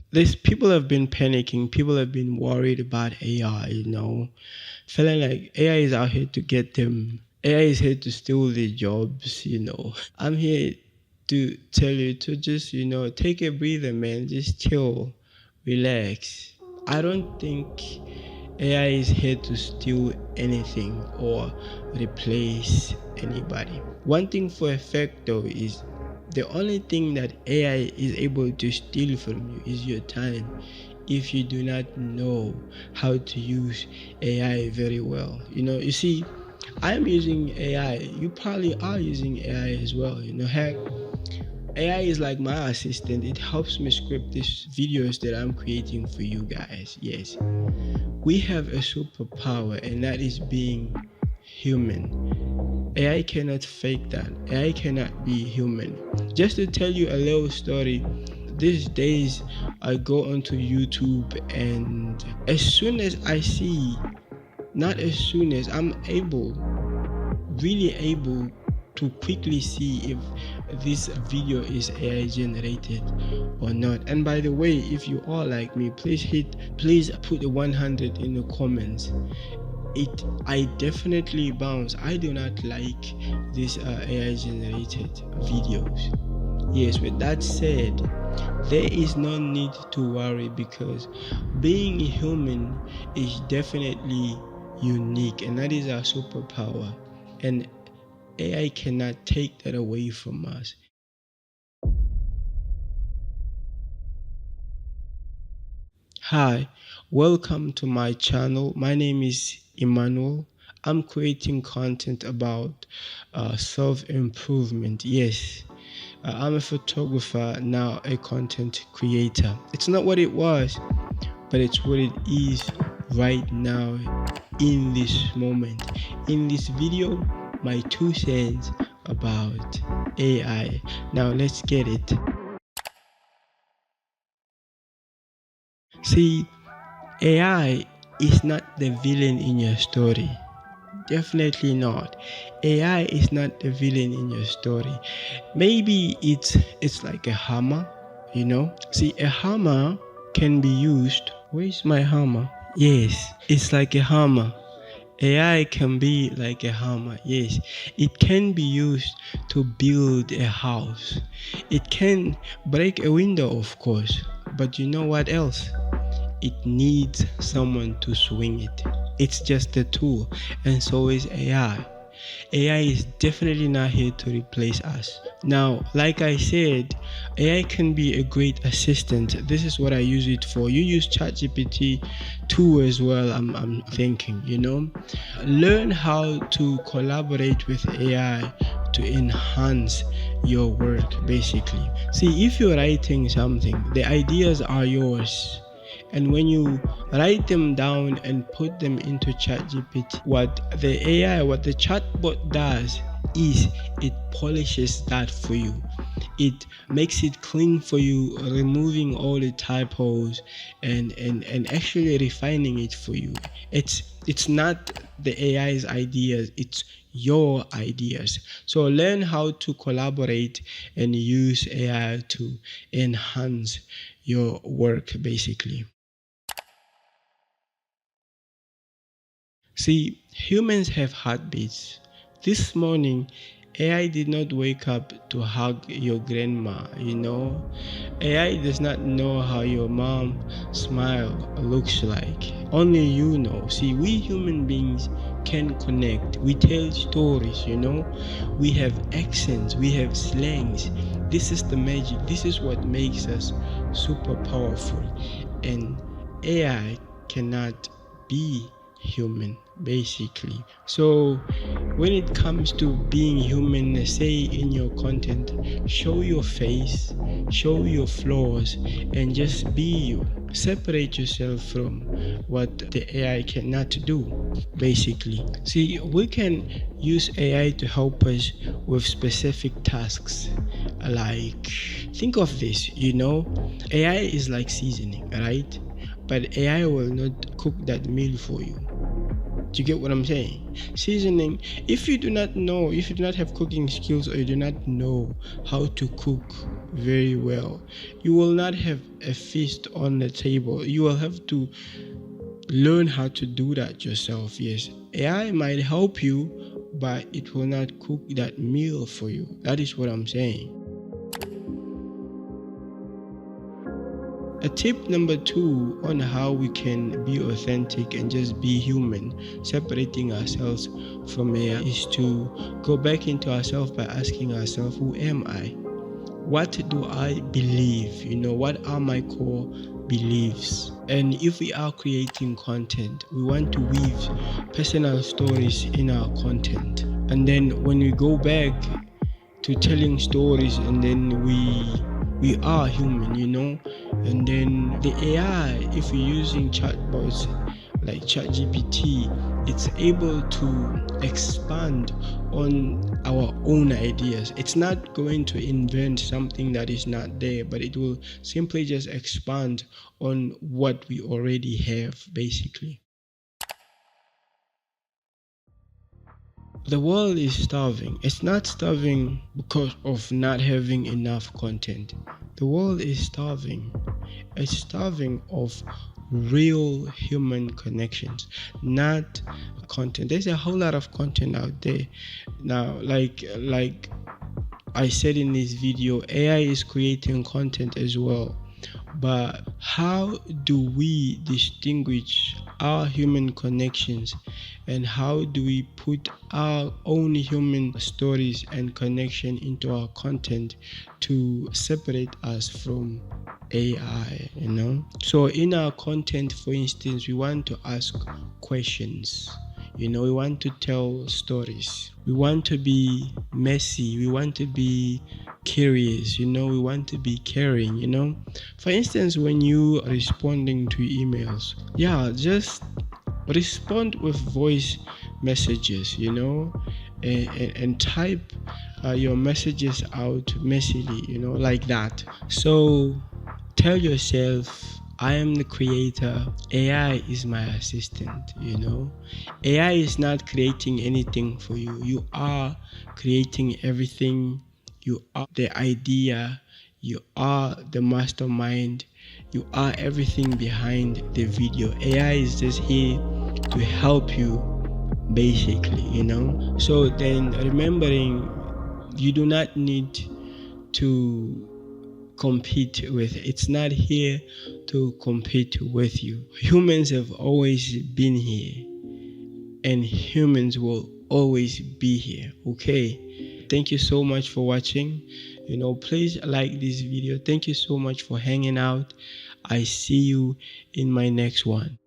This people have been panicking, people have been worried about AI, feeling like AI is out here to get them. AI is here to steal their jobs. I'm here to tell you to just, take a breather, man. Just chill, relax. I don't think AI is here to steal anything or replace anybody. One thing for a fact though is the only thing that AI is able to steal from you is your time if you do not know how to use AI very well. You see, I'm using AI. You probably are using AI as well. Heck, AI is like my assistant. It helps me script these videos that I'm creating for you guys. Yes, we have a superpower, and that is being human. AI cannot fake that. AI cannot be human. Just to tell you a little story, these days I go onto YouTube, and as soon as I see, not as soon as I'm really able to quickly see if this video is AI generated or not. And by the way, if you are like me, please put the 100 in the comments. I definitely bounce. I do not like these AI generated videos. Yes, with that said, there is no need to worry because being human is definitely unique, and that is our superpower. And AI cannot take that away from us. Hi, welcome to my channel. My name is Emmanuel. I'm creating content about self-improvement. Yes, I'm a photographer, now a content creator. It's not what it was, but it's what it is right now in this moment. In this video, my 2 cents about AI. Now let's get it. See, AI is not the villain in your story. Definitely not. AI is not the villain in your story. Maybe it's like a hammer. See, a hammer can be used. Where's my hammer? Yes, it's like a hammer. AI can be like a hammer. Yes, it can be used to build a house. It can break a window, of course. But you know what else? It needs someone to swing it. It's just a tool, and so is AI. AI is definitely not here to replace us. Now, like I said, AI can be a great assistant. This is what I use it for. You use ChatGPT too as well, I'm thinking. Learn how to collaborate with AI to enhance your work, basically. See, if you're writing something, the ideas are yours. And when you write them down and put them into ChatGPT, what the chatbot does is it polishes that for you. It makes it clean for you, removing all the typos and actually refining it for you. It's not the AI's ideas, it's your ideas. So learn how to collaborate and use AI to enhance your work, basically. See, humans have heartbeats. This morning, AI did not wake up to hug your grandma. AI does not know how your mom smile looks like. Only you know. See, we human beings can connect. We tell stories. We have accents, we have slangs. This is the magic. This is what makes us super powerful. And AI cannot be human, basically. So when it comes to being human, say in your content, show your face, show your flaws, and just be you. Separate yourself from what the AI cannot do, basically. See, we can use AI to help us with specific tasks. Like, think of this. AI is like seasoning, right? But AI will not cook that meal for you. Do you get what I'm saying? Seasoning, if you do not have cooking skills, or you do not know how to cook very well. You will not have a feast on the table. You will have to learn how to do that yourself. Yes, AI might help you, but it will not cook that meal for you. That is what I'm saying. A tip number two on how we can be authentic and just be human, separating ourselves from AI, is to go back into ourselves by asking ourselves, who am I? What do I believe? What are my core beliefs? And if we are creating content, we want to weave personal stories in our content. And then when we go back to telling stories, and then we are human, and then the AI, if we're using chatbots like ChatGPT, it's able to expand on our own ideas. It's not going to invent something that is not there, but it will simply just expand on what we already have, basically. The world is starving. It's not starving because of not having enough content. The world is starving. It's starving of real human connections, not content. There's a whole lot of content out there now. Like I said in this video, AI is creating content as well. But how do we distinguish our human connections, and how do we put our own human stories and connection into our content to separate us from AI, So in our content, for instance, we want to ask questions. We want to tell stories. We want to be messy. We want to be curious. We want to be caring. For instance, when you are responding to emails, yeah, just respond with voice messages, and type your messages out messily, like that. So tell yourself, I am the creator. AI is my assistant. AI is not creating anything for you. You are creating everything. You are the idea. You are the mastermind. You are everything behind the video. AI is just here to help you, basically. So then, remembering, you do not need to compete with it. It's not here to compete with you. Humans have always been here, and humans will always be here. Okay, thank you so much for watching. Please like this video. Thank you so much for hanging out. I see you in my next one.